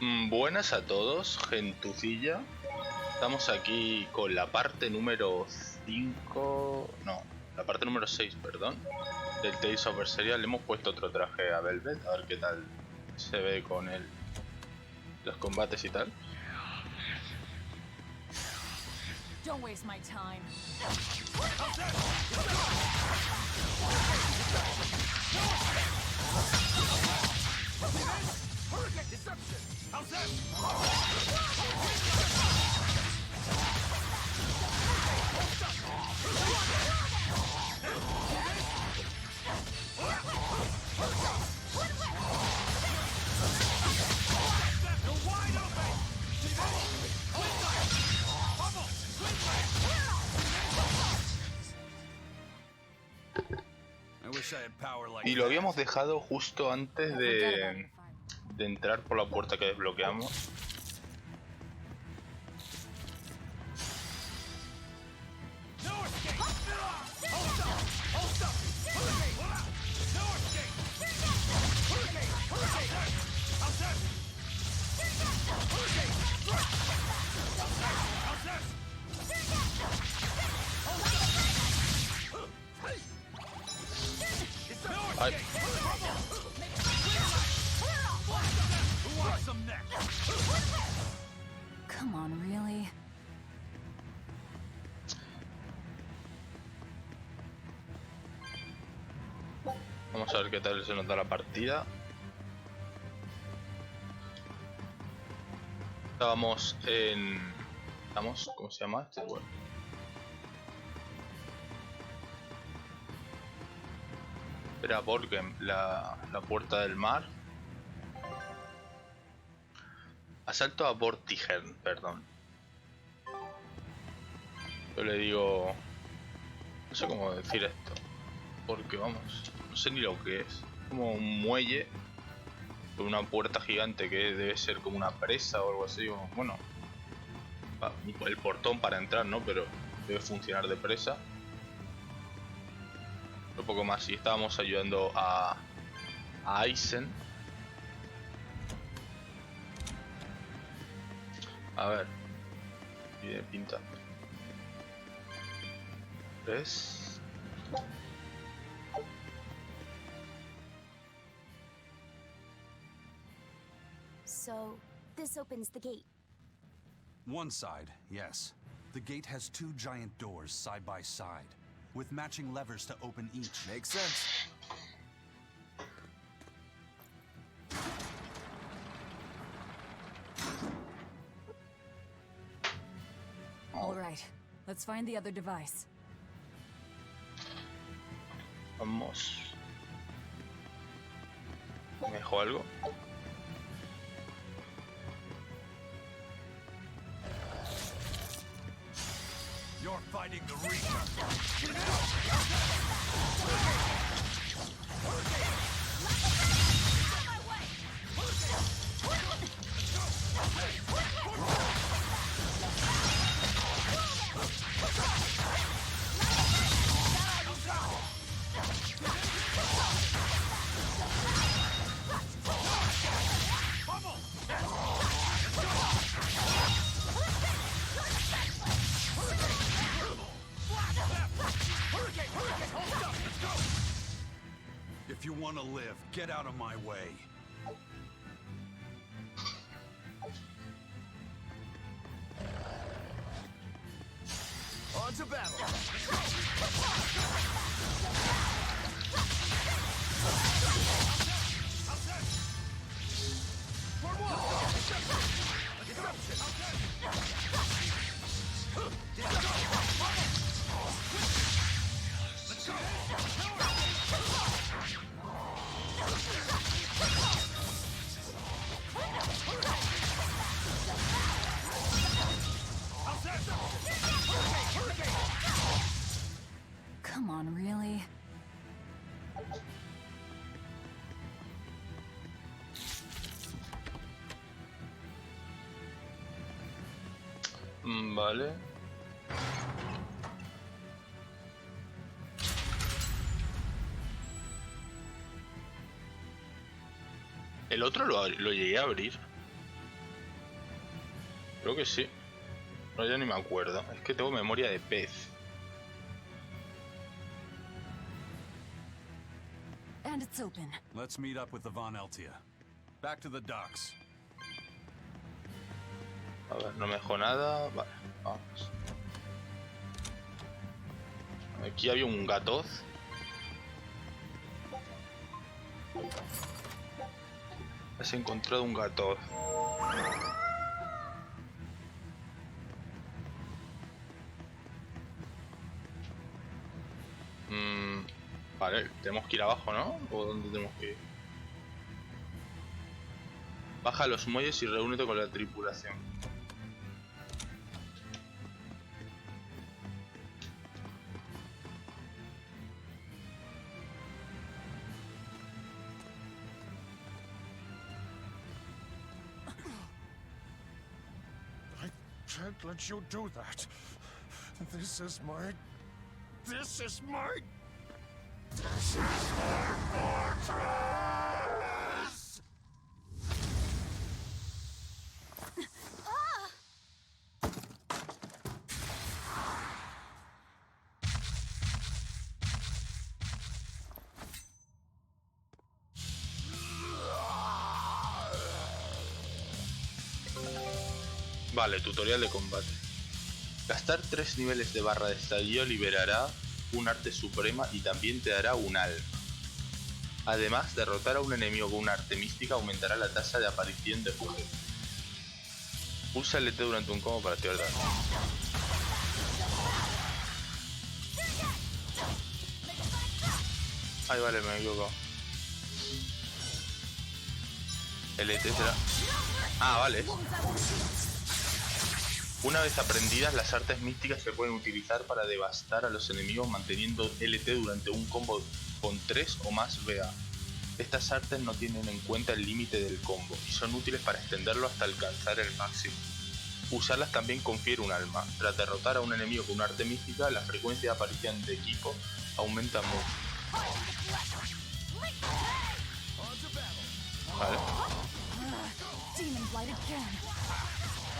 Buenas a todos, gentucilla. Estamos aquí con la parte número 5... No, la parte número 6, perdón, del Tales of Berseria. Le hemos puesto otro traje a Velvet, a ver qué tal se ve con los combates y tal. Don't waste my time. Y lo habíamos dejado justo antes de entrar por la puerta que desbloqueamos. Ay. Come on, really? Vamos a ver qué tal se nos da la partida. Estábamos en... ¿Cómo se llama este lugar? Era Vortigern, la puerta del mar. Asalto a Vortigern, perdón. Yo le digo... No sé cómo decir esto. Porque vamos, no sé ni lo que es. Como un muelle con una puerta gigante que debe ser como una presa o algo así. Bueno, el portón para entrar, ¿no? Pero debe funcionar de presa. Un poco más. Y estábamos ayudando a Aizen. A ver. Tiene pinta. ¿Ves? So, this opens the gate. One side, yes. The gate has two giant doors side by side, with matching levers to open each. Makes sense. All right, let's find the other device. Vamos. ¿Me dejó algo? You're fighting the Reaper. If you want to live, get out of my way. On to battle. Come on, really? Vale. El otro lo llegué a abrir. Creo que sí. No, ya ni me acuerdo. Es que tengo memoria de pez. And it's open. Let's meet up with the Von Eltia. Back to the docks. A ver, no me dejó nada. Vale, vamos. Aquí había un gatoz. Has encontrado un gatoz. Vale, tenemos que ir abajo, ¿no? ¿O dónde tenemos que ir? Baja a los muelles y reúnete con la tripulación. I can't let you do that. This is my... This is my... This is my fortress! Vale, tutorial de combate. Gastar 3 niveles de barra de estadio liberará un arte suprema y también te dará un alma. Además, derrotar a un enemigo con una arte mística aumentará la tasa de aparición de fuego. Usa el LT durante un combo para activar daño. Ay, vale, me equivoco. LT será... Ah, vale. Una vez aprendidas, las artes místicas se pueden utilizar para devastar a los enemigos manteniendo LT durante un combo con 3 o más BA. Estas artes no tienen en cuenta el límite del combo y son útiles para extenderlo hasta alcanzar el máximo. Usarlas también confiere un alma. Tras derrotar a un enemigo con una arte mística, la frecuencia de aparición de equipo aumenta mucho. Vale. Demon blight again.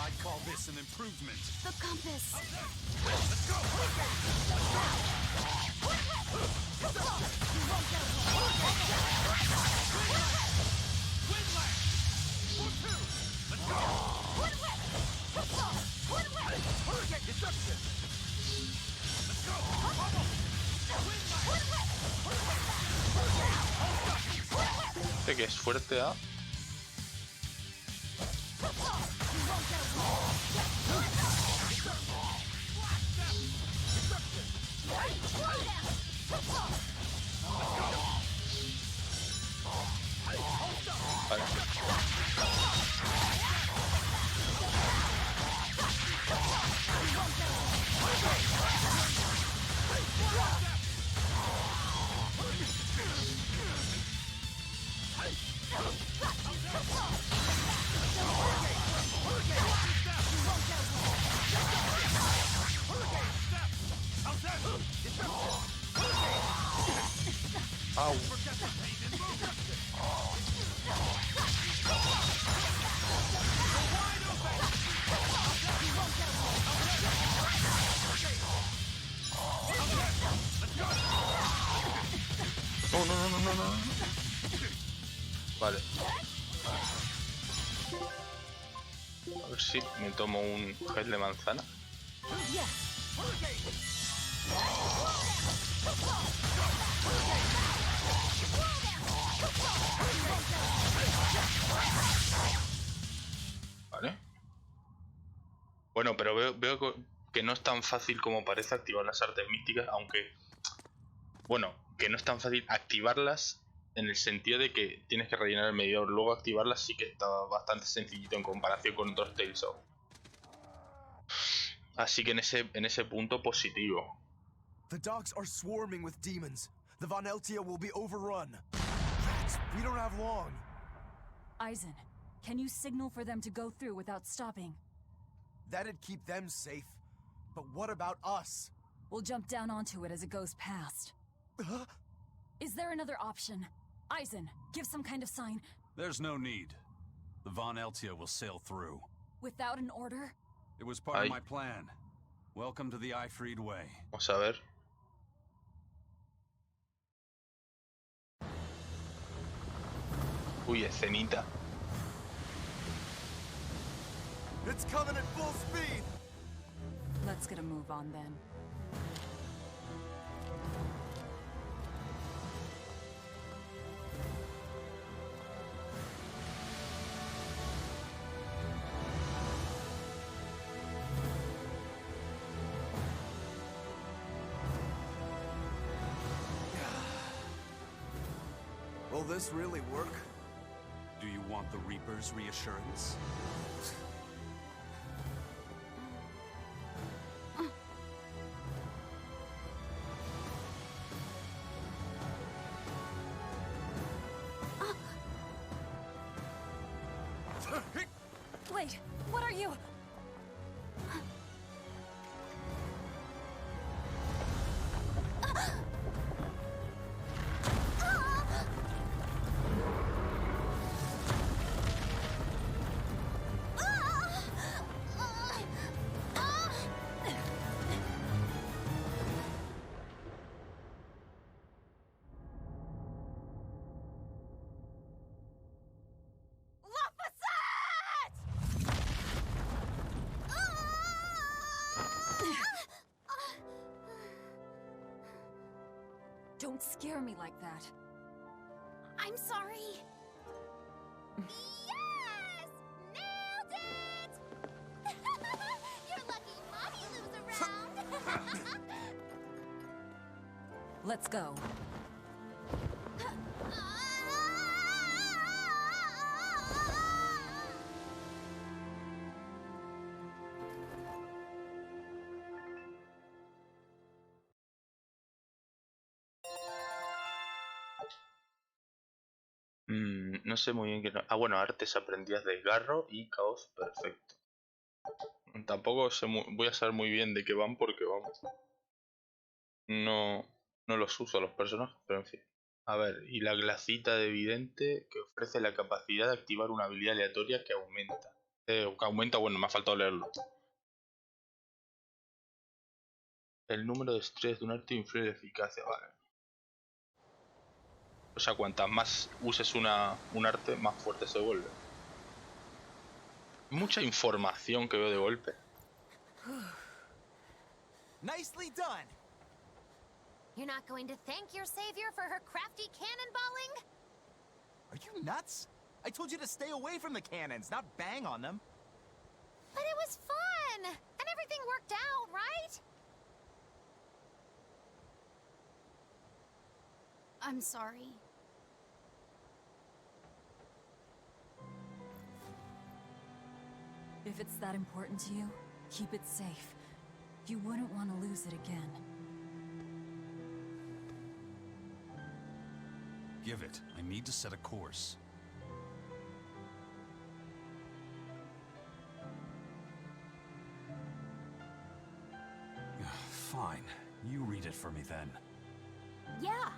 I'd call this an improvement. The compass. Este que es fuerte a... Vale. Au. No. Vale. A ver si me tomo un gel de manzana. Vale. Bueno, pero veo que no es tan fácil como parece activar las artes místicas, aunque... Bueno, que no es tan fácil activarlas en el sentido de que tienes que rellenar el medidor. Luego activarlas sí que está bastante sencillito en comparación con otros Tales of. Así que en ese punto positivo. The docks are swarming with demons. The Von Eltia will be overrun. Rats, we don't have long. Eisen, can you signal for them to go through without stopping? That'd keep them safe. But what about us? We'll jump down onto it as it goes past. Is there another option? Eisen, give some kind of sign. There's no need. The Von Eltia will sail through. Without an order? It was part of my plan. Welcome to the Ifreed way. Vamos a ver. Uy, escenita. It's coming at full speed! Let's get a move on then. Will this really work? Do you want the Reaper's reassurance? Wait, what are you? Don't scare me like that. I'm sorry. Yes! Nailed it! You're lucky Mommy Lou's around. Let's go. No sé muy bien qué... Ah, bueno, artes aprendidas de Garro y caos perfecto. Tampoco sé voy a saber muy bien de qué van porque, vamos, no los uso a los personajes, pero en fin. A ver, y la glacita de vidente que ofrece la capacidad de activar una habilidad aleatoria que aumenta. Bueno, me ha faltado leerlo. El número de estrés de un arte influye en la eficacia, vale. O sea, cuantas más uses un arte, más fuerte se vuelve. Mucha información que veo de golpe. Nicely done! You're not going to thank your savior for her crafty cannonballing? Are you nuts? I told you to stay away from the cannons, not bang on them. But it was fun! And everything worked out, right? I'm sorry. If it's that important to you, keep it safe. You wouldn't want to lose it again. Give it. I need to set a course. Fine. You read it for me then. Yeah.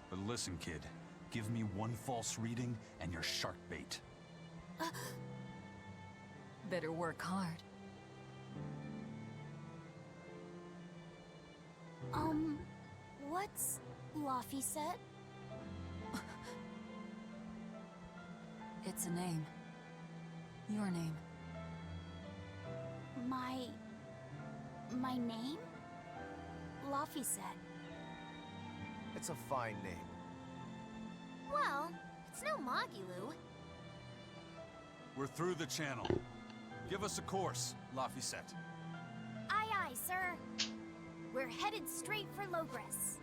But listen, kid. Give me one false reading and you're shark bait. Better work hard. What's Laffy set? It's a name. Your name. My name? Laffy set. It's a fine name. Well, it's no Magilu. We're through the channel. Give us a course, Laffy-set. Aye, aye, sir. We're headed straight for Loegres.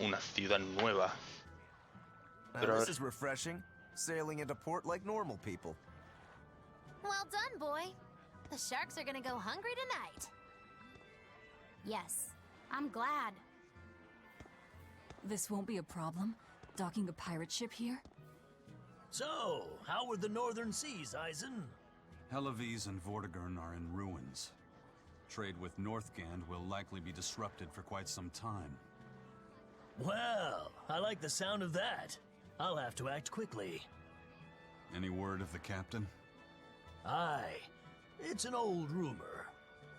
Una ciudad nueva. Now, this is refreshing. Sailing into port like normal people. Well done, boy. The sharks are gonna go hungry tonight. Yes, I'm glad. This won't be a problem, docking a pirate ship here? So, how were the northern seas, Eisen? Helavis and Vortigern are in ruins. Trade with Northgand will likely be disrupted for quite some time. Well, I like the sound of that. I'll have to act quickly. Any word of the captain? Aye. It's an old rumor.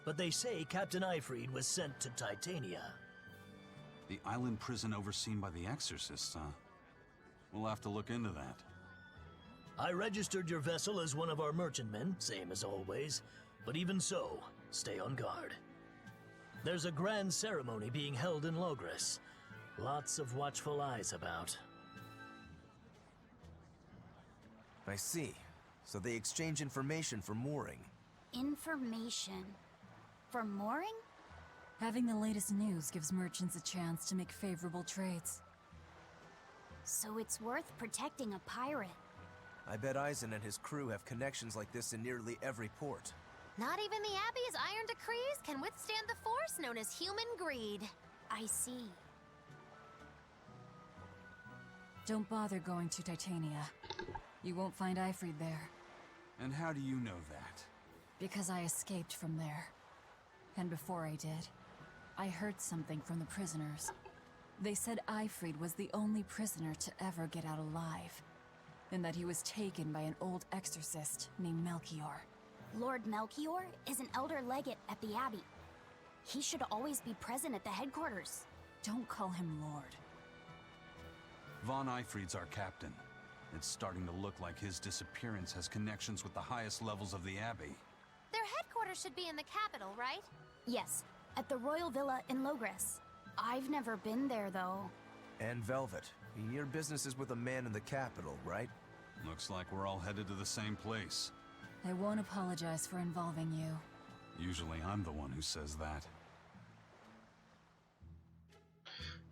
But they say Captain Eifried was sent to Titania. The island prison overseen by the exorcists, huh? We'll have to look into that. I registered your vessel as one of our merchantmen, same as always. But even so, stay on guard. There's a grand ceremony being held in Loegres. Lots of watchful eyes about. I see. So they exchange information for mooring. Information. For mooring? Having the latest news gives merchants a chance to make favorable trades. So it's worth protecting a pirate. I bet Eisen and his crew have connections like this in nearly every port. Not even the Abbey's iron decrees can withstand the force known as human greed. I see. Don't bother going to Titania. You won't find Eifried there. And how do you know that? Because I escaped from there. And before I did, I heard something from the prisoners. They said Eifried was the only prisoner to ever get out alive, and that he was taken by an old exorcist named Melchior. Lord Melchior is an elder legate at the Abbey. He should always be present at the headquarters. Don't call him Lord. Von Eifried's our captain. It's starting to look like his disappearance has connections with the highest levels of the Abbey. Their headquarters should be in the capital, right? Yes, at the Royal Villa in Loegres. I've never been there, though. And Velvet. Your business is with a man in the capital, right? Looks like we're all headed to the same place. I won't apologize for involving you. Usually I'm the one who says that.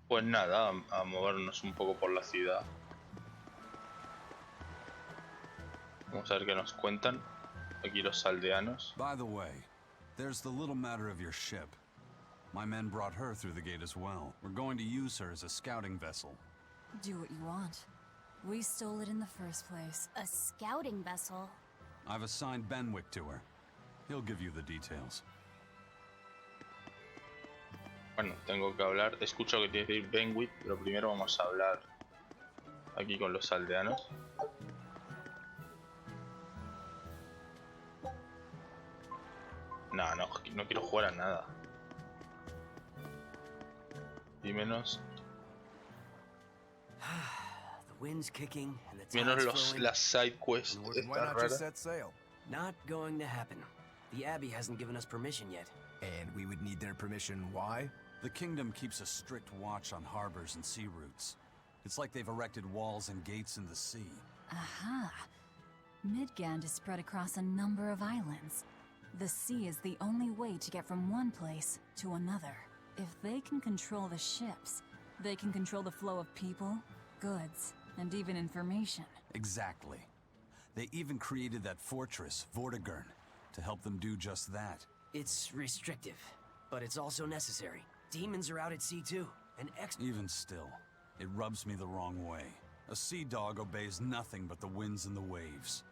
Pues nada, a movernos un poco por la ciudad. Vamos a ver qué nos cuentan aquí los aldeanos. By the way, there's the little matter of your ship. My men brought her through the gate as well. We're going to use her as a scouting vessel. Do what you want. We stole it in the first place. A scouting vessel? I've assigned Benwick to her. He'll give you the details. Bueno, tengo que hablar. Escucho que tiene que ir Benwick, pero primero vamos a hablar aquí con los aldeanos. No, no quiero jugar a nada. Y menos The wind's kicking and the menos tide's flowing. las side quests Why estas not just raras. set sail? Not going to happen. The Abbey hasn't given us permission yet. And we would need their permission. Why? The kingdom keeps a strict watch on harbors and sea routes. It's like they've erected walls and gates in the sea. Aha! Midgand is spread across a number of islands. The sea is the only way to get from one place to another. If they can control the ships, they can control the flow of people, goods, and even information. Exactly. They even created that fortress, Vortigern, to help them do just that. It's restrictive, but it's also necessary. Demons are out at sea too, and Even still, it rubs me the wrong way. A sea dog obeys nothing but the winds and the waves.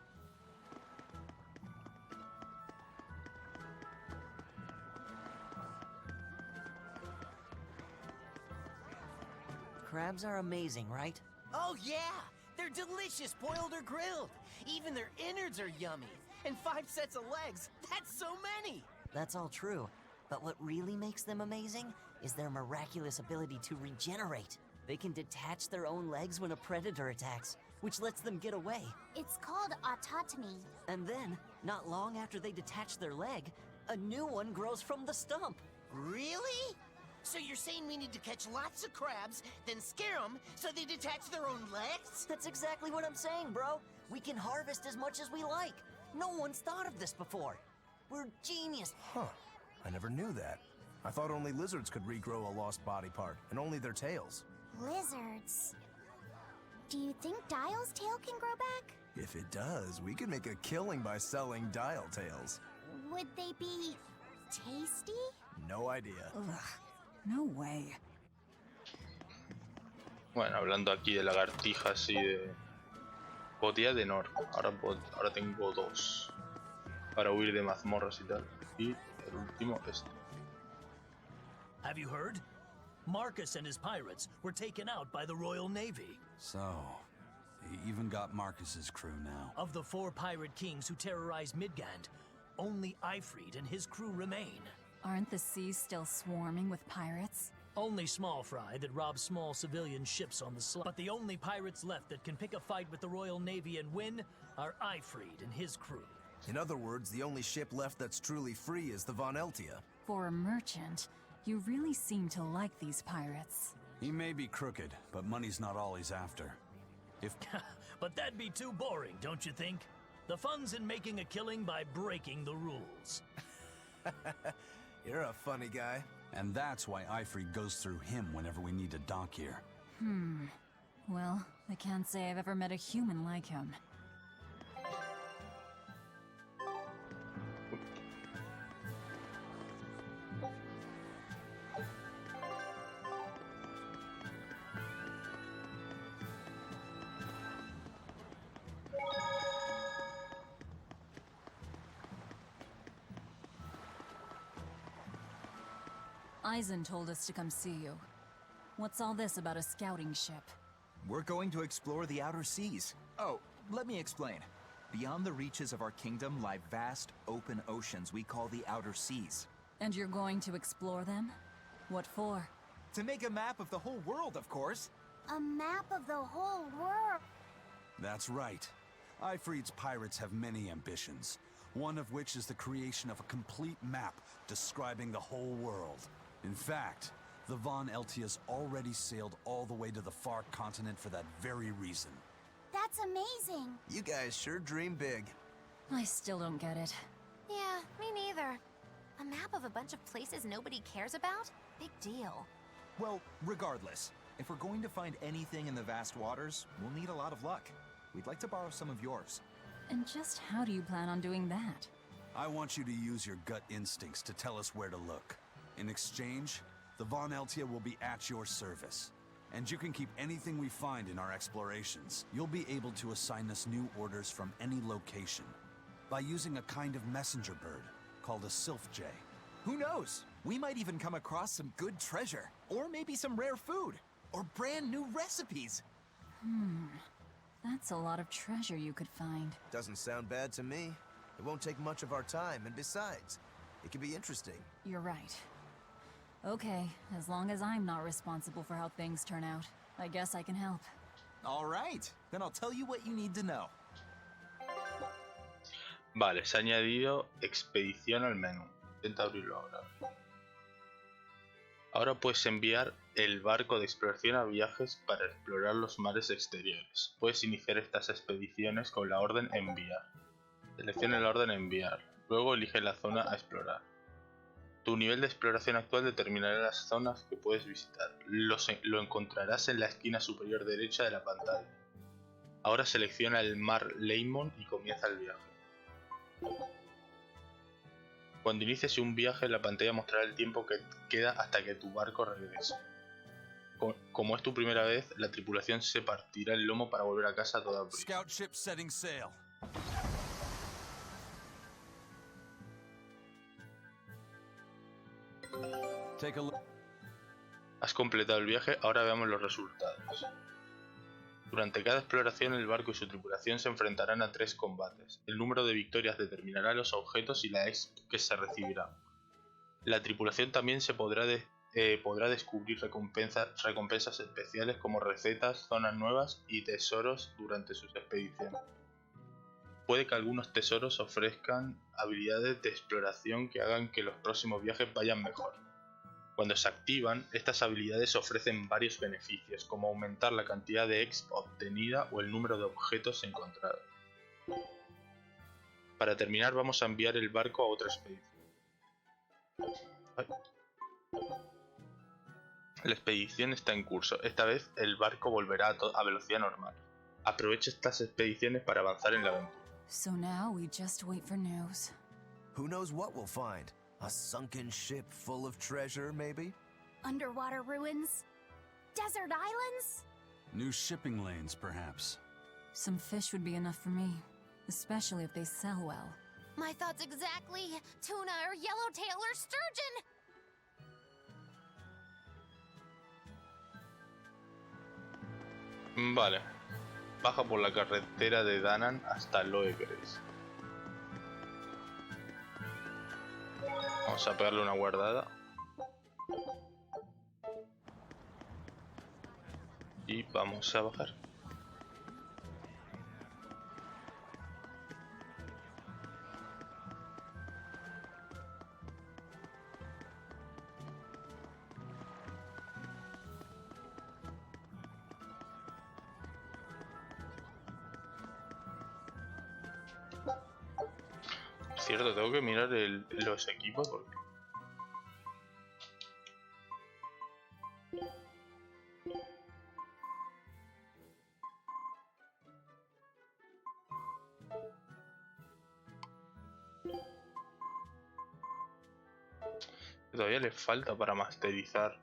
Crabs are amazing, right? Oh yeah! They're delicious, boiled or grilled. Even their innards are yummy. And 5 sets of legs, that's so many! That's all true. But what really makes them amazing is their miraculous ability to regenerate. They can detach their own legs when a predator attacks, which lets them get away. It's called autotomy. And then, not long after they detach their leg, a new one grows from the stump. Really? So you're saying we need to catch lots of crabs, then scare them so they detach their own legs? That's exactly what I'm saying, bro. We can harvest as much as we like. No one's thought of this before. We're genius. Huh. I never knew that. I thought only lizards could regrow a lost body part, and only their tails. Lizards. Do you think Dial's tail can grow back? If it does, we could make a killing by selling dial tails. Would they be tasty? No idea. Ugh, no way. Bueno, hablando aquí de lagartijas y de... Botella de Nor. Ahora tengo 2. Para huir de mazmorras y tal. Y el último, este. Have you heard? Marcus and his pirates were taken out by the Royal Navy. So, they even got Marcus's crew now. Of the 4 pirate kings who terrorized Midgand, only Ifrid and his crew remain. Aren't the seas still swarming with pirates? Only small fry that rob small civilian ships on the sly. But the only pirates left that can pick a fight with the Royal Navy and win are Ifrid and his crew. In other words, the only ship left that's truly free is the Von Eltia. For a merchant, you really seem to like these pirates. He may be crooked, but money's not all he's after. If But that'd be too boring, don't you think? The fun's in making a killing by breaking the rules. You're a funny guy. And that's why Ifrid goes through him whenever we need to dock here. Well, I can't say I've ever met a human like him. Eisen told us to come see you. What's all this about a scouting ship? We're going to explore the outer seas. Oh, let me explain. Beyond the reaches of our kingdom lie vast, open oceans we call the outer seas. And you're going to explore them? What for? To make a map of the whole world, of course. A map of the whole world. That's right. Ifrid's pirates have many ambitions, one of which is the creation of a complete map describing the whole world. In fact, the Von Eltias already sailed all the way to the far continent for that very reason. That's amazing. You guys sure dream big. I still don't get it. Yeah, me neither. A map of a bunch of places nobody cares about? Big deal. Well, regardless, if we're going to find anything in the vast waters, we'll need a lot of luck. We'd like to borrow some of yours. And just how do you plan on doing that? I want you to use your gut instincts to tell us where to look. In exchange, the Von Eltia will be at your service. And you can keep anything we find in our explorations. You'll be able to assign us new orders from any location by using a kind of messenger bird called a sylph jay. Who knows? We might even come across some good treasure, or maybe some rare food, or brand new recipes. That's a lot of treasure you could find. Doesn't sound bad to me. It won't take much of our time, and besides, it could be interesting. You're right. Okay, as long as I'm not responsible for how things turn out, I guess I can help. All right, then I'll tell you what you need to know. Vale, se ha añadido expedición al menú. Intenta abrirlo ahora. Ahora puedes enviar el barco de exploración a viajes para explorar los mares exteriores. Puedes iniciar estas expediciones con la orden enviar. Selecciona la orden enviar. Luego elige la zona a explorar. Tu nivel de exploración actual determinará las zonas que puedes visitar. Lo encontrarás en la esquina superior derecha de la pantalla. Ahora selecciona el mar Leimon y comienza el viaje. Cuando inicies un viaje, la pantalla mostrará el tiempo que queda hasta que tu barco regrese. Como es tu primera vez, la tripulación se partirá el lomo para volver a casa a toda prisa. Scout ship setting sail. Take a look. Has completado el viaje, ahora veamos los resultados. Durante cada exploración, el barco y su tripulación se enfrentarán a 3 combates. El número de victorias determinará los objetos y la exp que se recibirá. La tripulación también se podrá descubrir recompensas especiales como recetas, zonas nuevas y tesoros durante sus expediciones. Puede que algunos tesoros ofrezcan habilidades de exploración que hagan que los próximos viajes vayan mejor. Cuando se activan, estas habilidades ofrecen varios beneficios, como aumentar la cantidad de exp obtenida o el número de objetos encontrados. Para terminar, vamos a enviar el barco a otra expedición. La expedición está en curso. Esta vez el barco volverá a velocidad normal. Aprovecha estas expediciones para avanzar en la aventura. So now we just wait for news. Who knows what we'll find? A sunken ship full of treasure, maybe? Underwater ruins? Desert islands? New shipping lanes, perhaps. Some fish would be enough for me, especially if they sell well. My thoughts exactly. Tuna or yellowtail or sturgeon. Vale. Baja por la carretera de Danan hasta Loegres. Vamos a pegarle una guardada. Y vamos a bajar. Cierto, tengo que mirar los equipos porque... Todavía le falta para masterizar.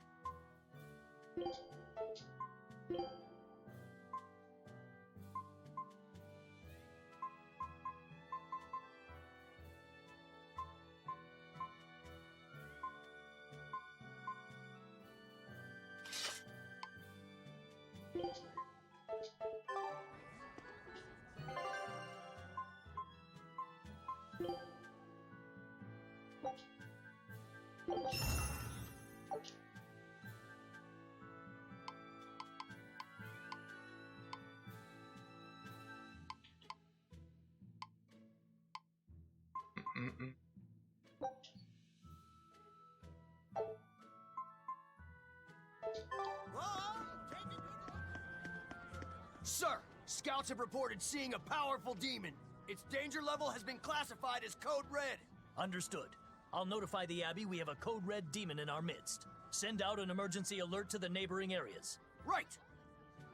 Sir, scouts have reported seeing a powerful demon. Its danger level has been classified as Code Red. Understood. I'll notify the Abbey we have a Code Red demon in our midst. Send out an emergency alert to the neighboring areas. Right!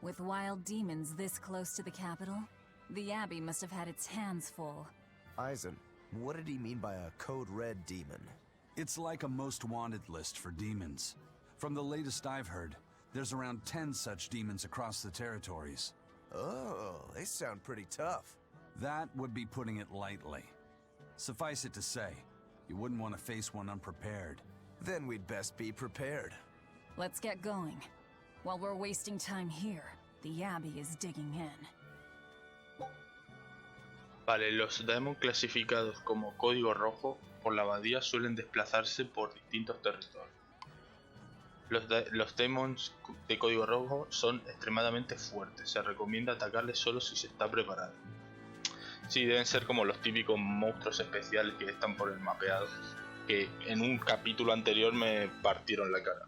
With wild demons this close to the capital, the Abbey must have had its hands full. Eisen, what did he mean by a Code Red demon? It's like a most wanted list for demons. From the latest I've heard, there's around 10 such demons across the territories. Oh, they sound pretty tough. That would be putting it lightly. Suffice it to say, you wouldn't want to face one unprepared. Then we'd best be prepared. Let's get going. While we're wasting time here, the Abbey is digging in. Vale, los demons clasificados como código rojo por la abadía suelen desplazarse por distintos territorios. Los demons de código rojo son extremadamente fuertes. Se recomienda atacarles solo si se está preparado. Sí, deben ser como los típicos monstruos especiales que están por el mapeado, que en un capítulo anterior me partieron la cara.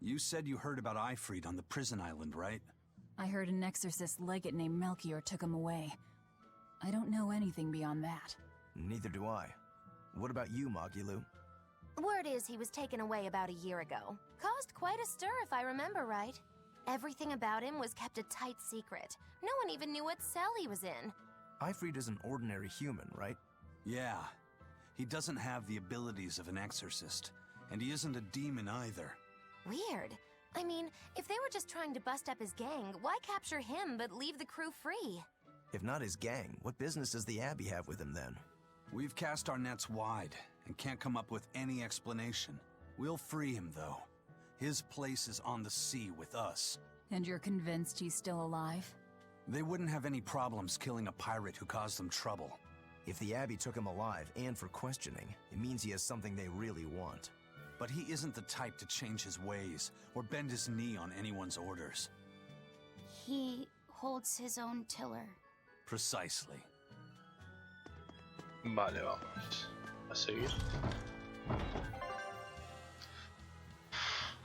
You said you heard about Ifrit on the prison island, right? I heard an exorcist legate named Melchior took him away. I don't know anything beyond that. Neither do I. What about you, Magilou? Word is he was taken away about a year ago. Caused quite a stir if I remember right. Everything about him was kept a tight secret. No one even knew what cell he was in. Ifrit is an ordinary human, right? Yeah. He doesn't have the abilities of an exorcist, and he isn't a demon either. Weird. I mean, if they were just trying to bust up his gang, why capture him but leave the crew free? If not his gang, what business does the Abbey have with him then? We've cast our nets wide and can't come up with any explanation. We'll free him, though. His place is on the sea with us. And you're convinced he's still alive? They wouldn't have any problems killing a pirate who caused them trouble. If the Abbey took him alive and for questioning, it means he has something they really want. But he isn't the type to change his ways or bend his knee on anyone's orders. He holds his own tiller. Precisely. Vale, vamos a seguir.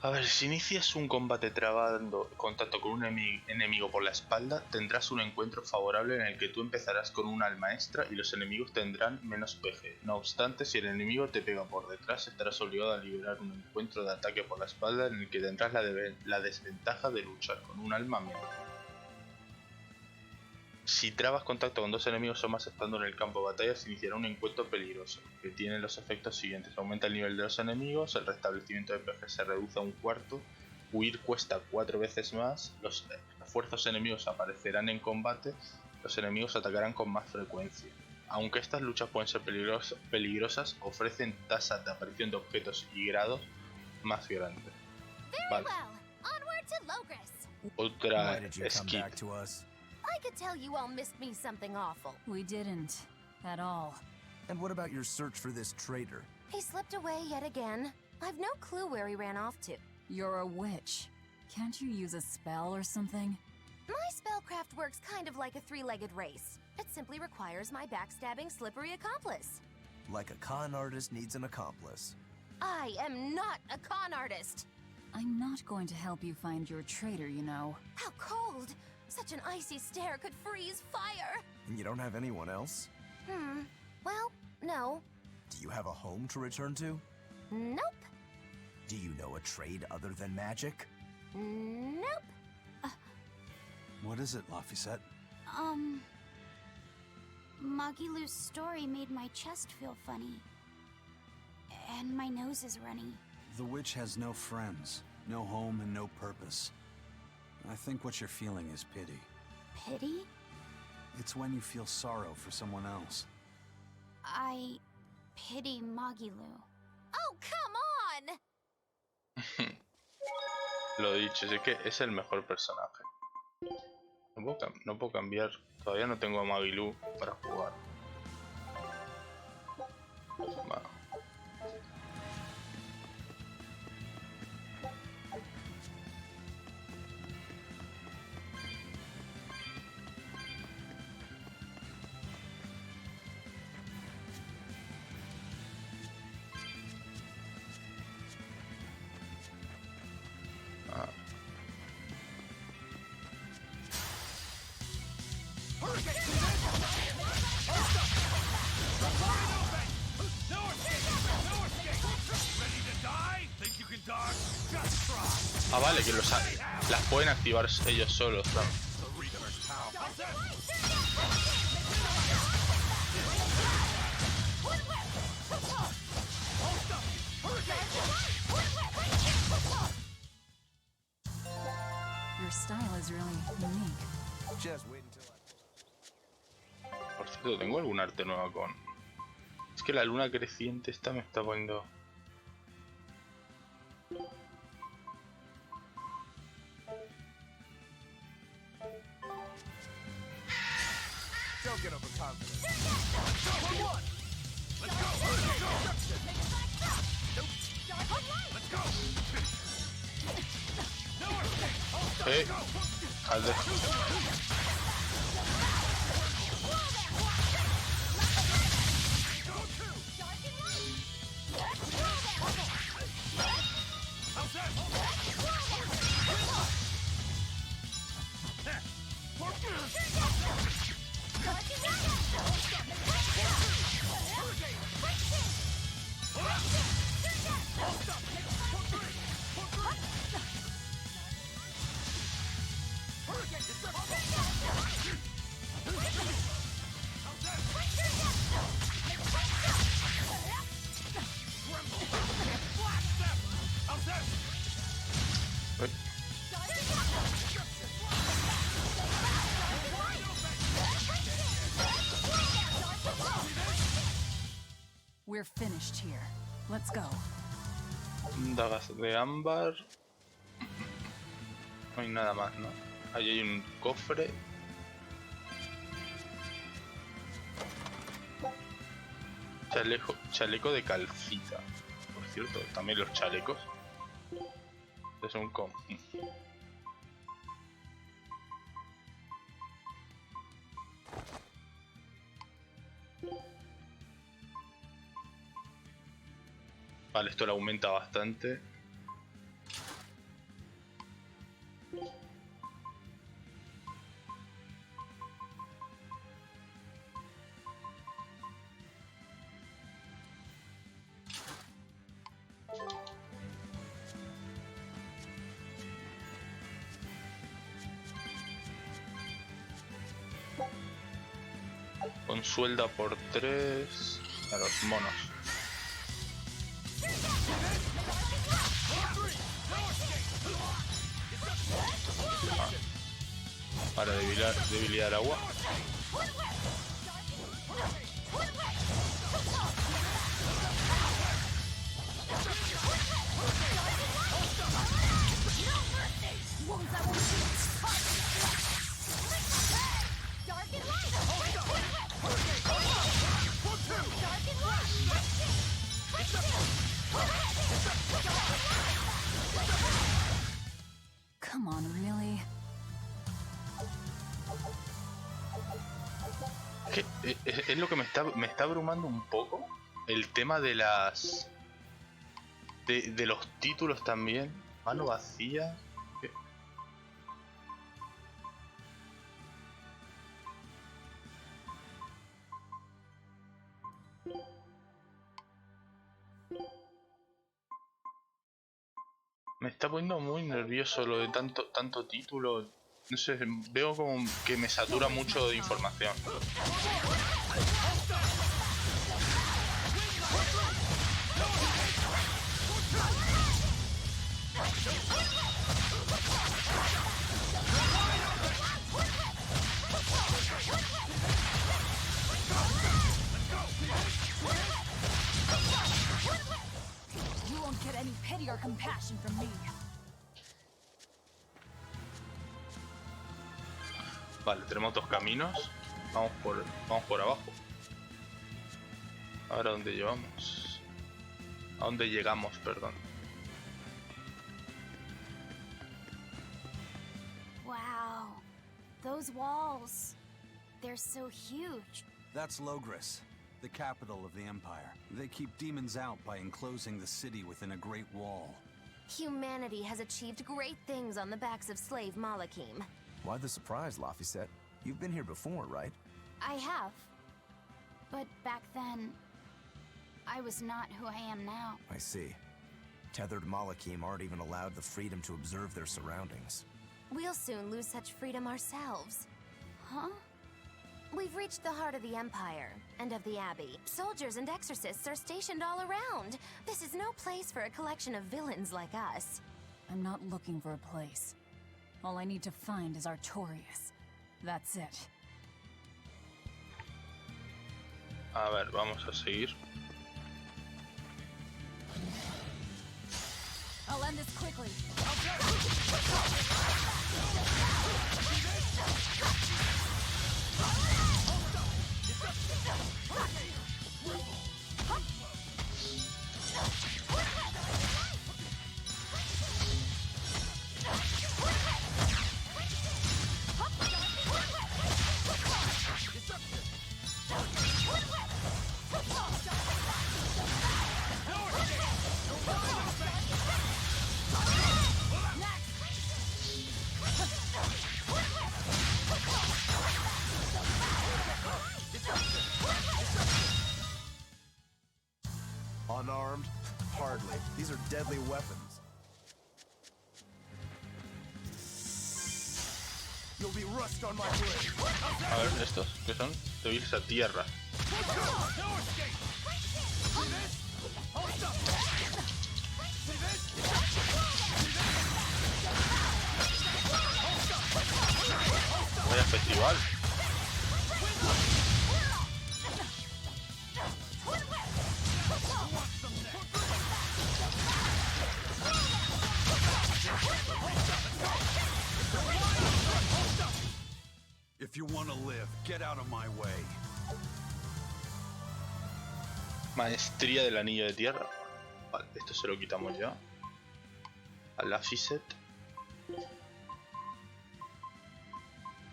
A ver, si inicias un combate trabando contacto con un enemigo por la espalda, tendrás un encuentro favorable en el que tú empezarás con un alma extra y los enemigos tendrán menos PG. No obstante, si el enemigo te pega por detrás, estarás obligado a liberar un encuentro de ataque por la espalda en el que tendrás la desventaja de luchar con un alma menos. Si trabas contacto con 2 enemigos o más estando en el campo de batalla, se iniciará un encuentro peligroso, que tiene los efectos siguientes: aumenta el nivel de los enemigos, el restablecimiento de PG se reduce a 1/4, huir cuesta 4 veces más, los refuerzos enemigos aparecerán en combate, los enemigos atacarán con más frecuencia. Aunque estas luchas pueden ser peligrosas, ofrecen tasas de aparición de objetos y grados más grandes. Vale. Otra skip. I could tell you all missed me something awful. We didn't. At all. And what about your search for this traitor? He slipped away yet again. I've no clue where he ran off to. You're a witch. Can't you use a spell or something? My spellcraft works kind of like a 3-legged race. It simply requires my backstabbing, slippery accomplice. Like a con artist needs an accomplice. I am not a con artist. I'm not going to help you find your traitor, you know. How cold! Such an icy stare could freeze fire! And you don't have anyone else? Well, no. Do you have a home to return to? Nope. Do you know a trade other than magic? Nope. What is it, Laphicet? Magilu's story made my chest feel funny. And my nose is runny. The witch has no friends, no home, and no purpose. I think what you're feeling is pity. Pity? It's when you feel sorrow for someone else. I pity Magilu. Oh, come on! Lo dicho, es que es el mejor personaje. No puedo cambiar. Todavía no tengo a Magilu para jugar. Vale. Ah, vale, que las pueden activar ellos solos, ¿no? Your style is really unique. Just wait until Por cierto, ¿tengo algún arte nuevo con...? Es que la luna creciente esta me está poniendo... Don't get overconfident. Calde. We're finished here. Let's go. Dagas de ámbar. No hay nada más, ¿no? Ahí hay un cofre. Chaleco de calcita. Por cierto, también los chalecos. Es un com. Vale, esto lo aumenta bastante. suelda por 3 a los monos. Para debilitar agua. Come on, really? Es lo que me está abrumando un poco. El tema de las... De los títulos también. Mano vacía. ¿Qué? Me está poniendo muy nervioso lo de tanto título. No sé, veo como que me satura mucho de información. You won't get any pity or compassion from me. Vale, tenemos dos caminos. Vamos por abajo. Ahora, ¿dónde llevamos? ¿A dónde llegamos, perdón? Wow. Those walls. They're so huge. That's Loegres, the capital of the Empire. They keep demons out by enclosing the city within a great wall. Humanity has achieved great things on the backs of slave Malakim. Why the surprise, Laphicet? You've been here before, right? I have. But back then, I was not who I am now. I see. Tethered Malakim aren't even allowed the freedom to observe their surroundings. We'll soon lose such freedom ourselves. Huh? We've reached the heart of the Empire, and of the Abbey. Soldiers and exorcists are stationed all around. This is no place for a collection of villains like us. I'm not looking for a place. All I need to find is Artorius. That's it. A ver, vamos a seguir. I'll end this quickly. Unarmed? Hardly. These are deadly weapons. You'll be rust on my blade. A ver, estos, ¿qué son? Débiles a tierra. Vaya festival. If you want to live, get out of my way. Maestría del anillo de tierra. Vale, esto se lo quitamos ya. Al Laphicet.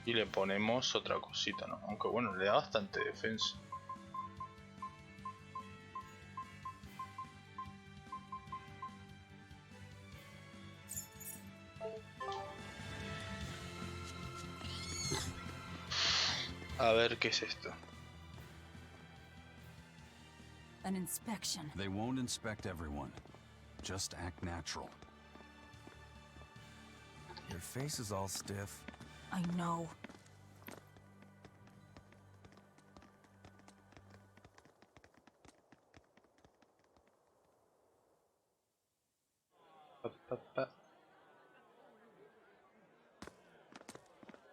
Y le ponemos otra cosita, ¿no? Aunque bueno, le da bastante defensa. A ver, ¿qué es esto? An inspection. They won't inspect everyone. Just act natural. Your face is all stiff. I know.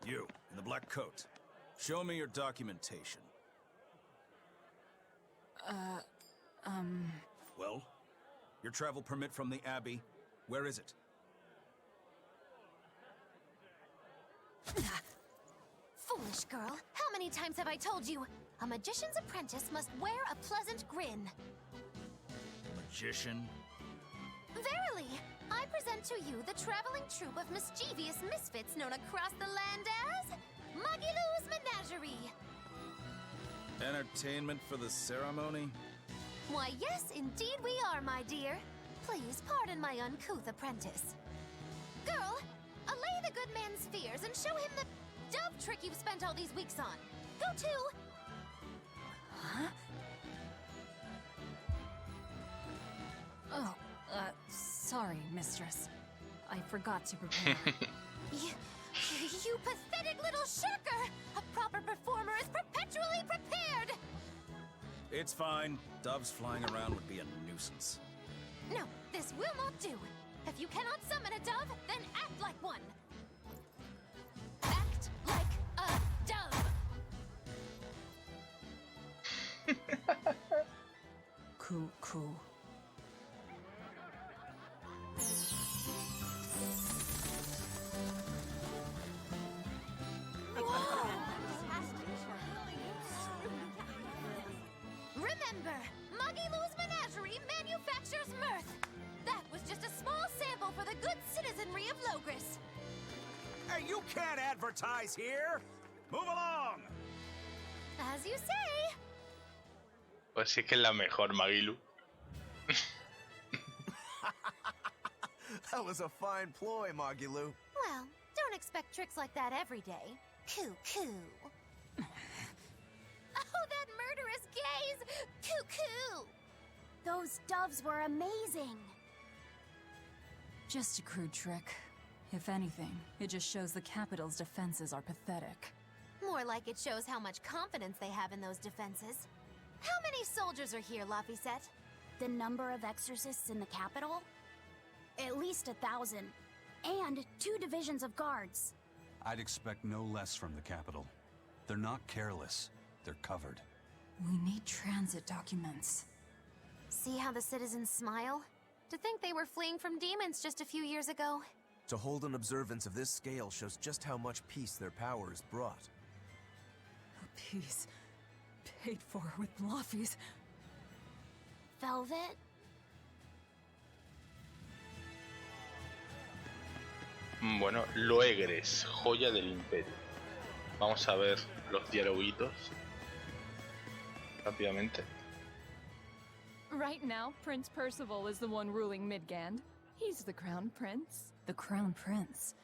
You, in the black coat. Show me your documentation. Well, your travel permit from the Abbey, where is it? Foolish girl, how many times have I told you? A magician's apprentice must wear a pleasant grin. Magician? Verily, I present to you the traveling troupe of mischievous misfits known across the land as Magilou's Menagerie. Entertainment for the ceremony? Why, yes, indeed we are, my dear. Please pardon my uncouth apprentice. Girl, allay the good man's fears and show him the dove trick you've spent all these weeks on. Go to... Huh? Oh, sorry, mistress. I forgot to prepare. You pathetic little shirker! A proper performer is perpetually prepared! It's fine. Doves flying around would be a nuisance. No, this will not do. If you cannot summon a dove, then act like one. Act like a dove! Cool. Remember, Magilou's Menagerie manufactures mirth. That was just a small sample for the good citizenry of Loegres. Hey, you can't advertise here! Move along! As you say. Pues sí que es la mejor, Magilou. That was a fine ploy, Magilou. Well, don't expect tricks like that every day. Coo. Oh, that murderous gaze! Coo. Those doves were amazing. Just a crude trick. If anything, it just shows the capital's defenses are pathetic. More like it shows how much confidence they have in those defenses. How many soldiers are here, Laphicet? The number of exorcists in the capital? At least 1,000. And 2 divisions of guards. I'd expect no less from the capital. They're not careless. They're covered. We need transit documents. See how the citizens smile? To think they were fleeing from demons just a few years ago. To hold an observance of this scale shows just how much peace their power has brought. A piece paid for with Laffy's. Velvet? Bueno, Loegres, joya del Imperio. Vamos a ver los dialoguitos rápidamente. Right now, Prince Percival is the one ruling Midgand. He's the crown prince. The crown prince?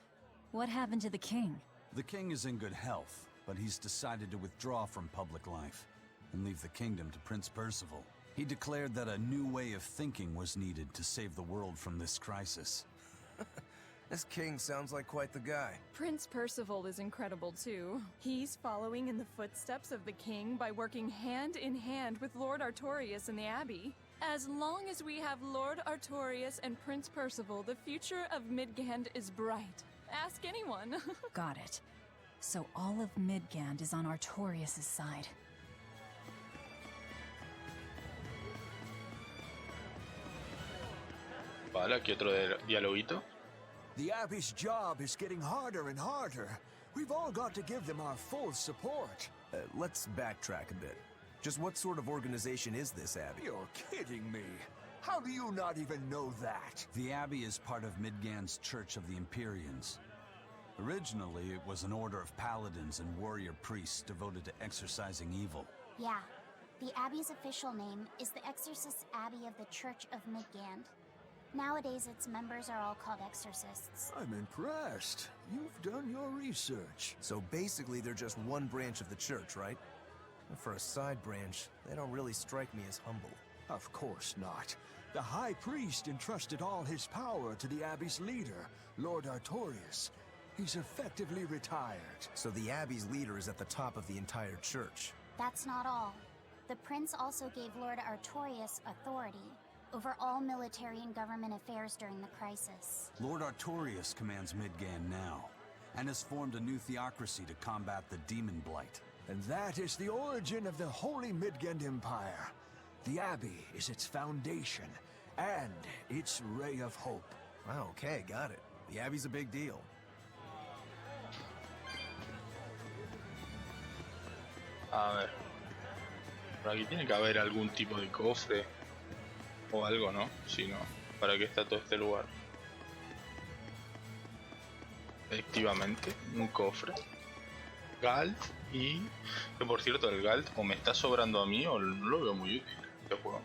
What happened to the king? The king is in good health, but he's decided to withdraw from public life and leave the kingdom to Prince Percival. He declared that a new way of thinking was needed to save the world from this crisis. This king sounds like quite the guy. Prince Percival is incredible too. He's following in the footsteps of the king by working hand in hand with Lord Artorius in the Abbey. As long as we have Lord Artorius and Prince Percival, the future of Midgand is bright. Ask anyone. Got it. So all of Midgand is on Artorius' side. Vale, aquí otro dialoguito. The Abbey's job is getting harder and harder. We've all got to give them our full support. Let's backtrack a bit. Just what sort of organization is this Abbey? You're kidding me. How do you not even know that? The Abbey is part of Midgand's Church of the Empyreans. Originally, it was an order of paladins and warrior priests devoted to exorcising evil. Yeah. The Abbey's official name is the Exorcist Abbey of the Church of Midgand. Nowadays, its members are all called exorcists. I'm impressed. You've done your research. So basically, they're just one branch of the church, right? And for a side branch, they don't really strike me as humble. Of course not. The High Priest entrusted all his power to the Abbey's leader, Lord Artorius. He's effectively retired. So the Abbey's leader is at the top of the entire church. That's not all. The prince also gave Lord Artorius authority over all military and government affairs during the crisis. Lord Artorius commands Midgand now, and has formed a new theocracy to combat the demon blight. And that is the origin of the Holy Midgand Empire. The Abbey is its foundation, and its ray of hope. Wow, okay, got it. The Abbey's a big deal. A ver. Por aquí tiene que haber algún tipo de cofre o algo, ¿no? Si no, ¿para qué está todo este lugar? Efectivamente, un cofre. Gald y... que por cierto, el Gald o me está sobrando a mí o no lo veo muy útil este juego.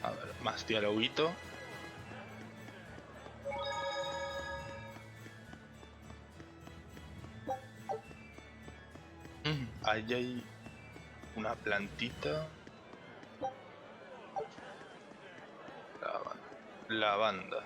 A ver, más dialoguito. Ahí hay una plantita. Lavanda.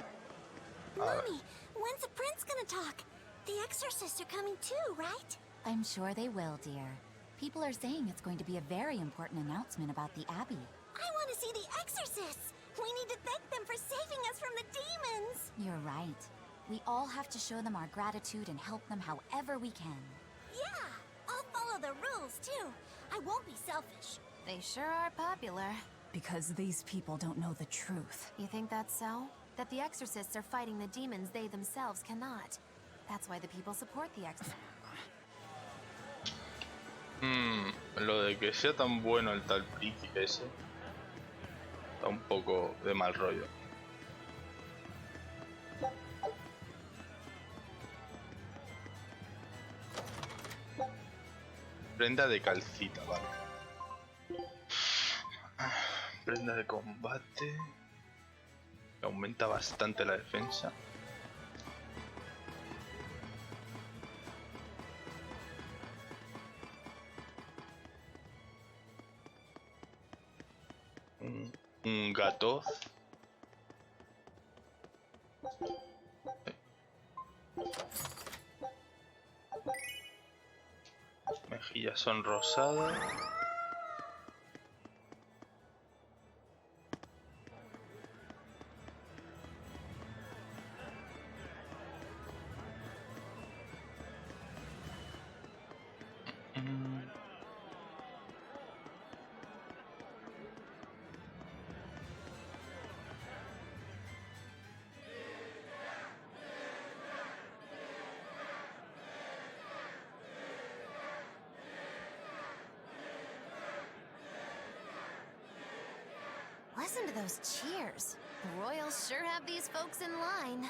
Mommy, when's the prince gonna talk? The exorcists are coming too, right? I'm sure they will, dear. People are saying it's going to be a very important announcement about the Abbey. I want to see the exorcists! We need to thank them for saving us from the demons! You're right. We all have to show them our gratitude and help them however we can. Yeah! I'll follow the rules, too. I won't be selfish. They sure are popular. Because these people don't know the truth. You think that's so? That the exorcists are fighting the demons they themselves cannot. That's why the people support the exorcists. Lo de que sea tan bueno el tal príncipe ese está un poco de mal rollo. Prenda de calcita, vale. Prenda de combate. Aumenta bastante la defensa. Un gato. Mejillas son rosadas. Listen to those cheers. The royals sure have these folks in line.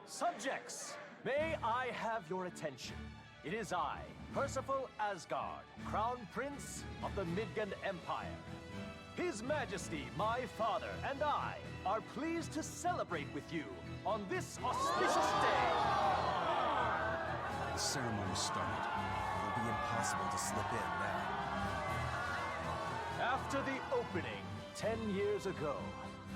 Subjects, may I have your attention? It is I, Percival Asgard, Crown Prince of the Midgand Empire. His Majesty, my father, and I are pleased to celebrate with you on this auspicious day. The ceremony started. It'll be impossible to slip in now. After the opening, 10 years ago,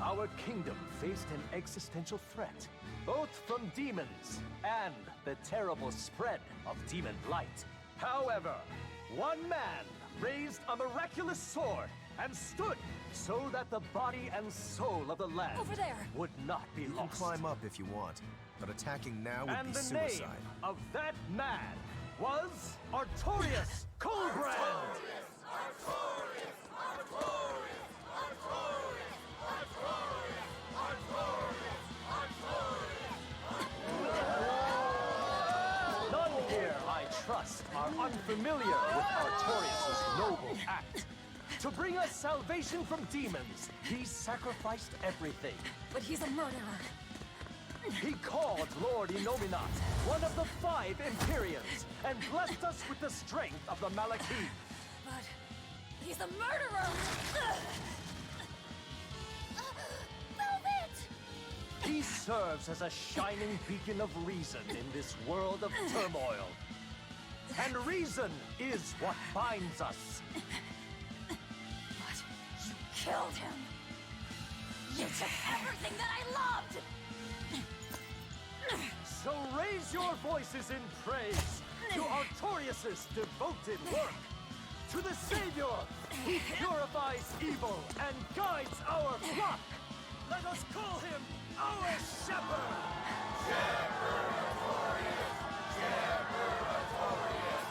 our kingdom faced an existential threat, both from demons and the terrible spread of demon blight. However, one man raised a miraculous sword and stood so that the body and soul of the land Over there. would not be You lost. can climb up if you want, but attacking now would And be the suicide. name of that man was Artorius Coldbrand! None here, I trust, are unfamiliar with Artorius' noble act. To bring us salvation from demons, he sacrificed everything. But he's a murderer. He called Lord Innominat, one of the 5 Imperians, and blessed us with the strength of the Malachim. But he's a murderer! Velvet! He serves as a shining beacon of reason in this world of turmoil. And reason is what binds us. But you killed him! You took everything that I loved! So raise your voices in praise to Artorius' devoted work, to the Savior who purifies evil and guides our flock. Let us call him our shepherd. Shepherd Artorius, Shepherd Artorius,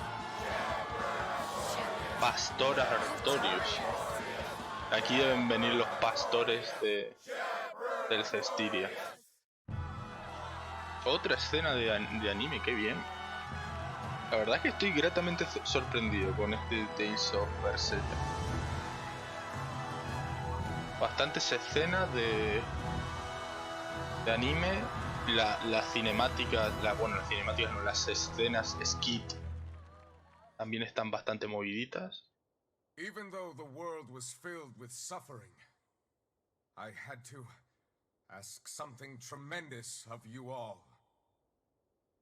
Shepherd Artorius. Pastor Artorius. Aquí deben venir los pastores del Cestiria. Otra escena de anime, qué bien. La verdad es que estoy gratamente sorprendido con este Tales of Berseria. Bastantes escenas de anime. Las cinemáticas, las cinemáticas no, las escenas skit también están bastante moviditas. Even though the world was filled with suffering, I had to ask something tremendous of you all.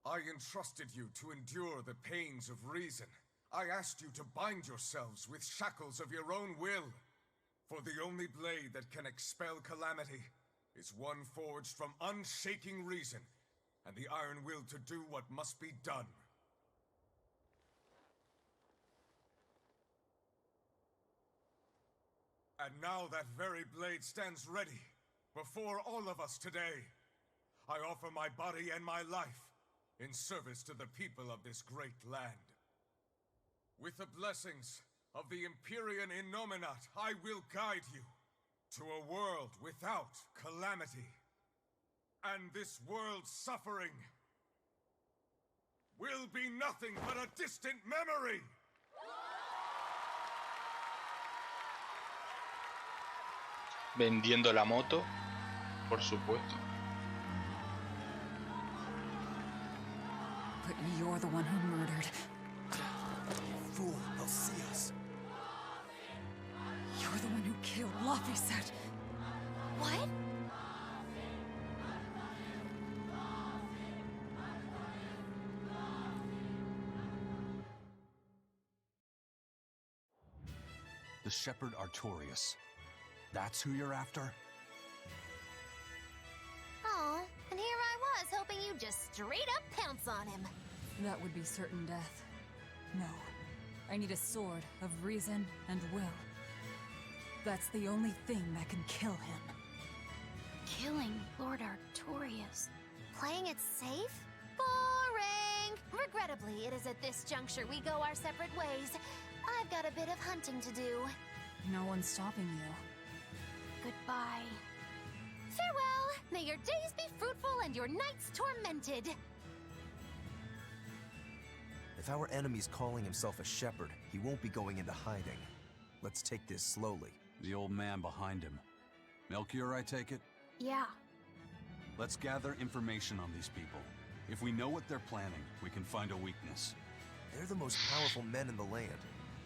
I entrusted you to endure the pains of reason. I asked you to bind yourselves with shackles of your own will. For the only blade that can expel calamity is one forged from unshaking reason and the iron will to do what must be done. And now that very blade stands ready before all of us today. I offer my body and my life in service to the people of this great land. With the blessings of the Empyrean Innominat, I will guide you to a world without calamity. And this world's suffering will be nothing but a distant memory! Vendiendo la moto, por supuesto. But you're the one who murdered. Fool, they'll see us. You're the one who killed Laphicet. What? The Shepherd Artorius. That's who you're after? Oh, and here I was hoping you'd just straight up pounce on him. That would be certain death. No. I need a sword of reason and will. That's the only thing that can kill him. Killing Lord Artorius. Playing it safe? Boring! Regrettably, it is at this juncture we go our separate ways. I've got a bit of hunting to do. No one's stopping you. Goodbye. Farewell! May your days be fruitful and your nights tormented! If our enemy's calling himself a shepherd, he won't be going into hiding. Let's take this slowly. The old man behind him. Melchior, I take it? Yeah. Let's gather information on these people. If we know what they're planning, we can find a weakness. They're the most powerful men in the land.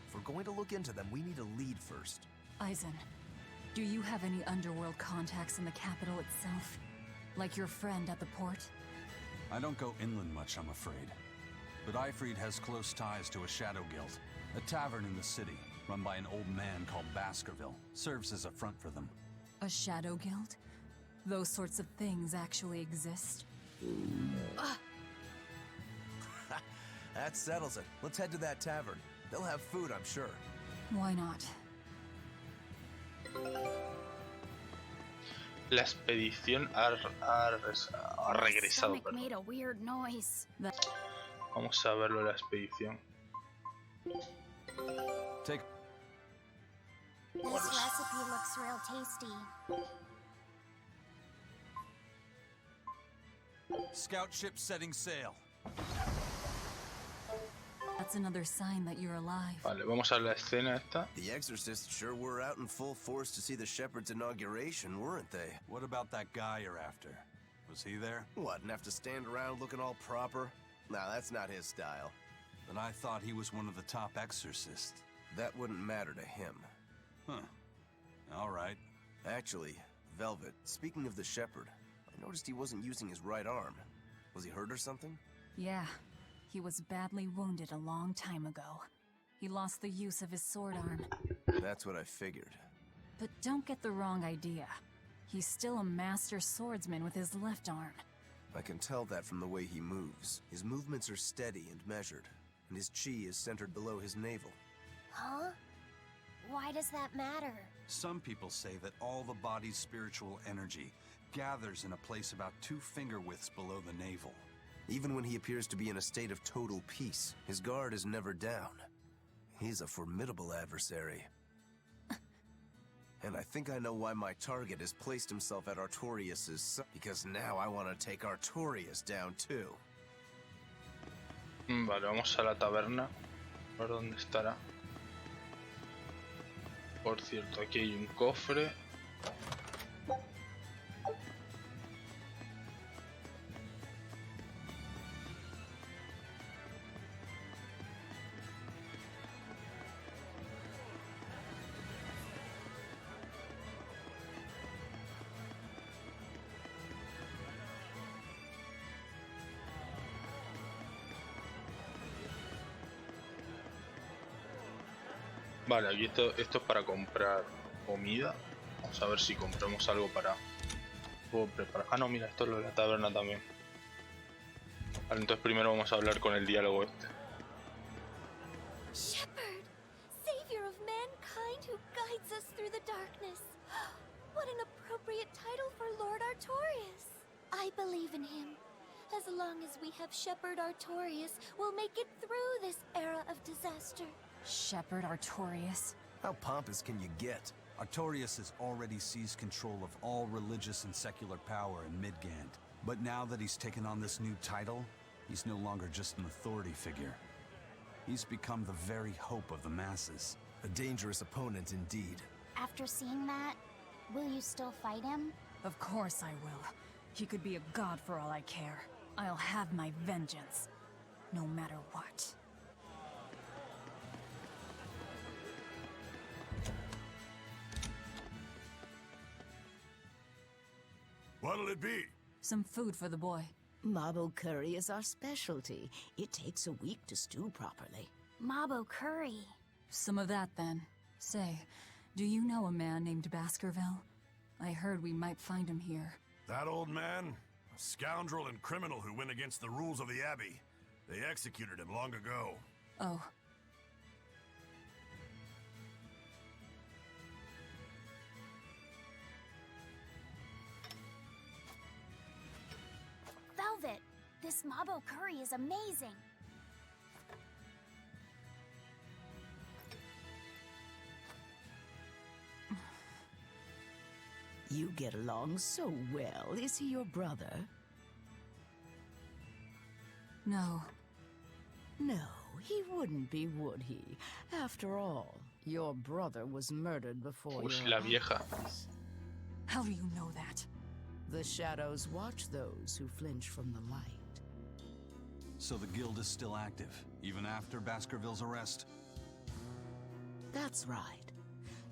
If we're going to look into them, we need a lead first. Eisen, do you have any underworld contacts in the capital itself? Like your friend at the port? I don't go inland much, I'm afraid. But Eifried has close ties to a shadow guild. A tavern in the city, run by an old man called Baskerville. Serves as a front for them. A shadow guild? Those sorts of things actually exist? That settles it. Let's head to that tavern. They'll have food, I'm sure. Why not? La expedición ha regresado. Stomach made a weird noise. Vamos a verlo la expedición. Take. This recipe looks real tasty. Scout ship setting sail. That's another sign that you're alive. Vale, vamos a la escena esta. The exorcists sure were out in full force to see the shepherd's inauguration, weren't they? What about that guy you're after? Was he there? What, and have to stand around looking all proper? Nah, that's not his style. But I thought he was one of the top exorcists. That wouldn't matter to him. Huh. All right. Actually, Velvet, speaking of the shepherd, I noticed he wasn't using his right arm. Was he hurt or something? Yeah. He was badly wounded a long time ago. He lost the use of his sword arm. That's what I figured. But don't get the wrong idea. He's still a master swordsman with his left arm. I can tell that from the way he moves. His movements are steady and measured, and his chi is centered below his navel. Huh? Why does that matter? Some people say that all the body's spiritual energy gathers in a place about 2 finger widths below the navel. Even when he appears to be in a state of total peace, his guard is never down. He's a formidable adversary. And I think I know why my target has placed himself at Artorius' side, because now I want to take Artorius down too. Vale, vamos a la taberna. A ver dónde estará. Por cierto, aquí hay un cofre. Vale, aquí esto es para comprar comida. Vamos a ver si compramos algo para... Puedo preparar... Ah, no, mira, esto es lo de la taberna también. Vale, entonces primero vamos a hablar con el diálogo este. Shepherd, savior of mankind who guides us through the darkness. What an appropriate title for Lord Artorius. I believe in him. As long as we have Shepherd Artorius, we'll make it through this era of disaster. Shepherd Artorius? How pompous can you get? Artorius has already seized control of all religious and secular power in Midgand. But now that he's taken on this new title, he's no longer just an authority figure. He's become the very hope of the masses. A dangerous opponent indeed. After seeing that, will you still fight him? Of course I will. He could be a god for all I care. I'll have my vengeance. No matter what. What'll it be? Some food for the boy. Mabo curry is our specialty. It takes a week to stew properly. Mabo curry. Some of that, then. Say, do you know a man named Baskerville? I heard we might find him here. That old man? A scoundrel and criminal who went against the rules of the Abbey. They executed him long ago. Oh. Velvet, this Mabo curry is amazing. You get along so well. Is he your brother? No. No, he wouldn't be, would he? After all, your brother was murdered before your la vieja. eyes. How do you know that? The shadows watch those who flinch from the light. So the guild is still active, even after Baskerville's arrest? That's right.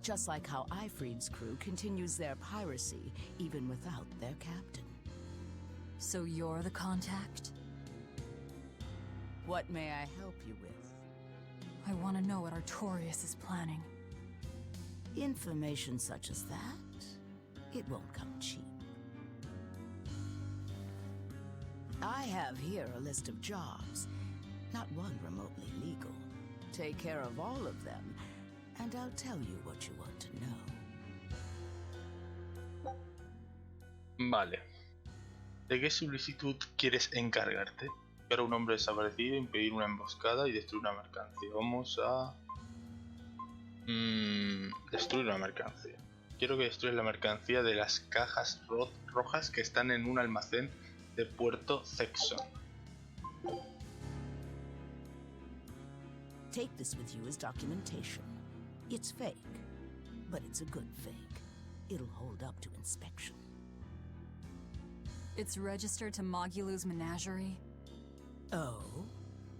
Just like how Ifrid's crew continues their piracy, even without their captain. So you're the contact? What may I help you with? I want to know what Artorius is planning. Information such as that? It won't come cheap. I have here a list of jobs, not one remotely legal. Take care of all of them, and I'll tell you what you want to know. Vale. ¿De qué solicitud quieres encargarte? Buscar a un hombre desaparecido, impedir una emboscada y destruir una mercancía. Vamos a... destruir una mercancía. Quiero que destruyas la mercancía de las cajas rojas que están en un almacén de Puerto Sexon. Take this with you as documentation. It's fake, but it's a good fake. It'll hold up to inspection. It's registered to Mogulu's menagerie? Oh?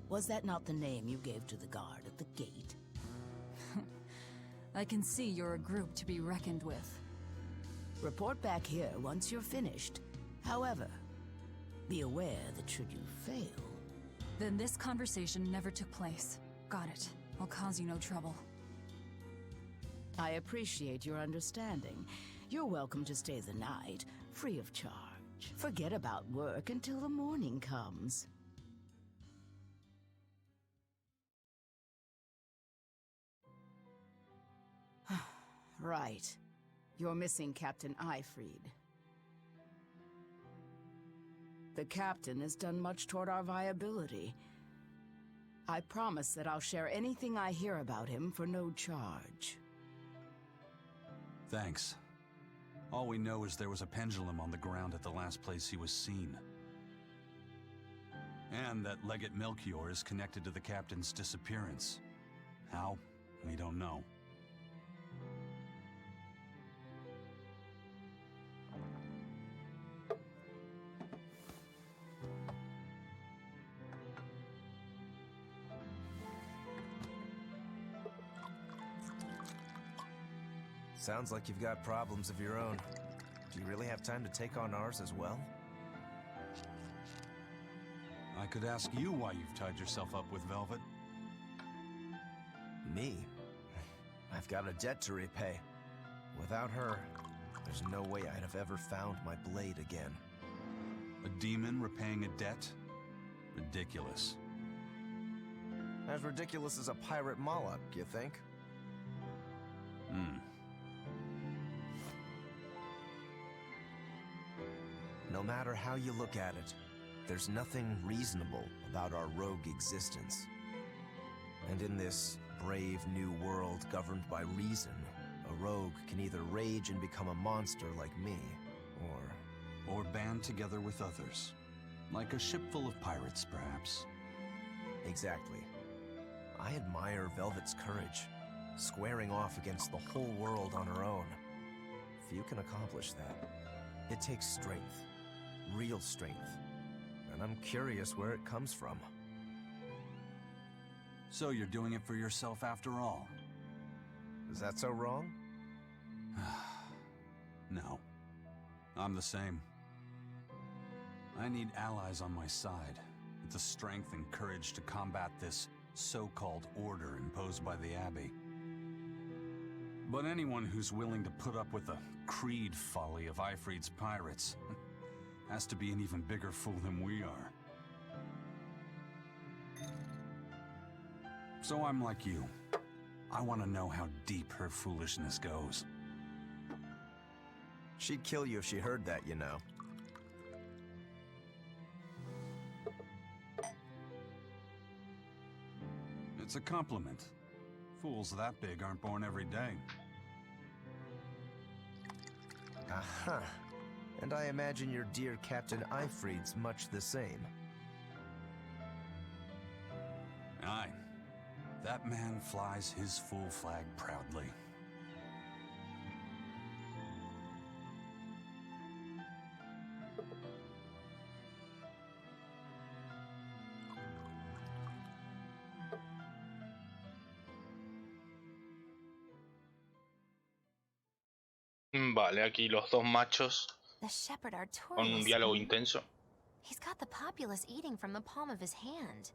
Was that not the name you gave to the guard at the gate? I can see you're a group to be reckoned with. Report back here once you're finished. However, be aware that should you fail... Then this conversation never took place. Got it. I'll cause you no trouble. I appreciate your understanding. You're welcome to stay the night, free of charge. charge. Forget about work until the morning comes. Right. You're missing Captain Ifried. The captain has done much toward our viability. I promise that I'll share anything I hear about him for no charge. Thanks. All we know is there was a pendulum on the ground at the last place he was seen. And that Legate Melchior is connected to the captain's disappearance. How? We don't know. Sounds like you've got problems of your own. Do you really have time to take on ours as well? I could ask you why you've tied yourself up with Velvet. Me? I've got a debt to repay. Without her, there's no way I'd have ever found my blade again. A demon repaying a debt? Ridiculous. As ridiculous as a pirate Moloch, you think? No matter how you look at it, there's nothing reasonable about our rogue existence. And in this brave new world governed by reason, a rogue can either rage and become a monster like me, or band together with others. Like a ship full of pirates, perhaps. Exactly. I admire Velvet's courage, squaring off against the whole world on her own. Few can accomplish that. It takes strength. Real strength. And I'm curious where it comes from. So you're doing it for yourself after all? Is that so wrong? No. I'm the same. I need allies on my side, with the strength and courage to combat this so-called order imposed by the Abbey. But anyone who's willing to put up with the creed folly of Ifried's pirates has to be an even bigger fool than we are. So I'm like you. I want to know how deep her foolishness goes. She'd kill you if she heard that, you know. It's a compliment. Fools that big aren't born every day. Aha. And I imagine your dear Captain Ifried's much the same. Aye. That man flies his full flag proudly. Vale, aquí los dos machos The shepherd con un Artorius. diálogo intenso. He's got the populace eating from the palm of his hand.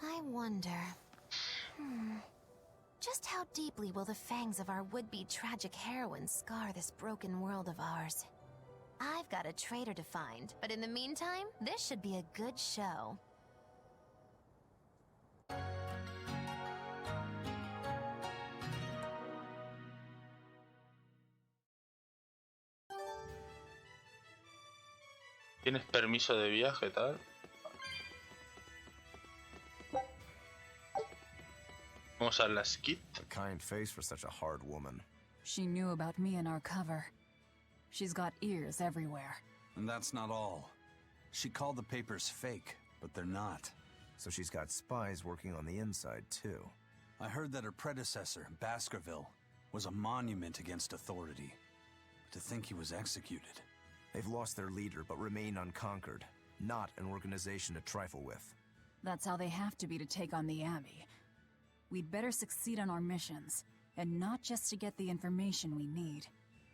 I wonder... Just how deeply will the fangs of our would-be tragic heroine scar this broken world of ours? I've got a traitor to find, but in the meantime, this should be a good show. ¿Tienes permiso de viaje, tal? Vamos a la skit. A kind face for such a hard woman. She knew about me and our cover. She's got ears everywhere. And that's not all. She called the papers fake, but they're not. So she's got spies working on the inside, too. I heard that her predecessor, Baskerville, was a monument against authority. To think he was executed. They've lost their leader, but remain unconquered. Not an organization to trifle with. That's how they have to be to take on the Abbey. We'd better succeed on our missions, and not just to get the information we need.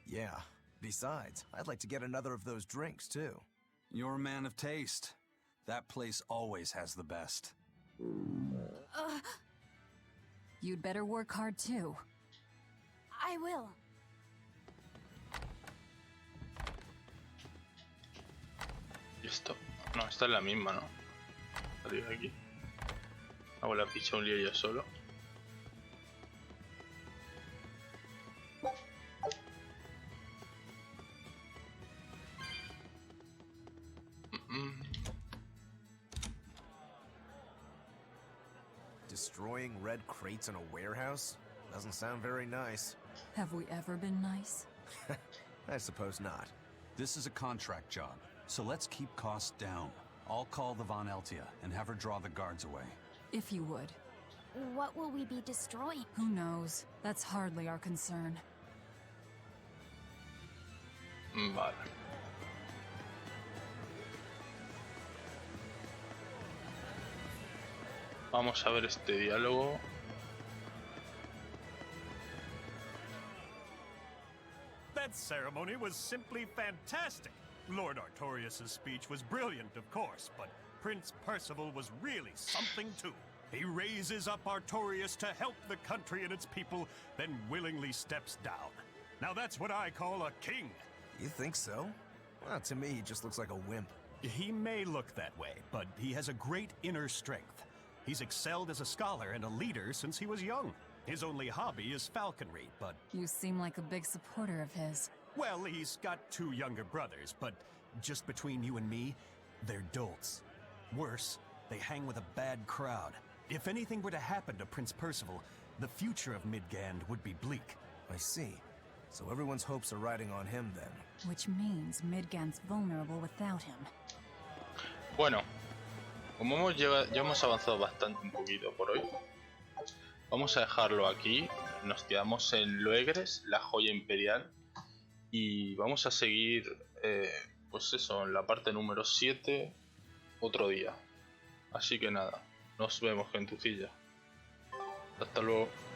Yeah. Besides, I'd like to get another of those drinks, too. You're a man of taste. That place always has the best. You'd better work hard, too. I will. esto? No, esta es la misma, ¿no? Salir de aquí. Hago la picha un lío yo solo. Destroying red crates in a warehouse? Doesn't sound very nice. Have we ever been nice? I suppose not. This is a contract job, so let's keep costs down. I'll call the Von Eltia and have her draw the guards away. If you would. What will we be destroying? Who knows? That's hardly our concern. Vale. Vamos a ver este diálogo. That ceremony was simply fantastic. Lord Artorius' speech was brilliant, of course, but Prince Percival was really something too. He raises up Artorius to help the country and its people, then willingly steps down. Now that's what I call a king. You think so? Well, to me, he just looks like a wimp. He may look that way, but he has a great inner strength. He's excelled as a scholar and a leader since he was young. His only hobby is falconry, but... You seem like a big supporter of his. Well, he's got 2 younger brothers, but just between you and me, they're dolts. Worse, they hang with a bad crowd. If anything were to happen to Prince Percival, the future of Midgand would be bleak. I see. So everyone's hopes are riding on him then. Which means Midgand's vulnerable without him. Bueno, como ya hemos avanzado bastante un poquito por hoy, vamos a dejarlo aquí. Nos quedamos en Loegres, la joya imperial, y vamos a seguir, pues eso, en la parte número 7 otro día. Así que nada, nos vemos, gentucilla. Hasta luego.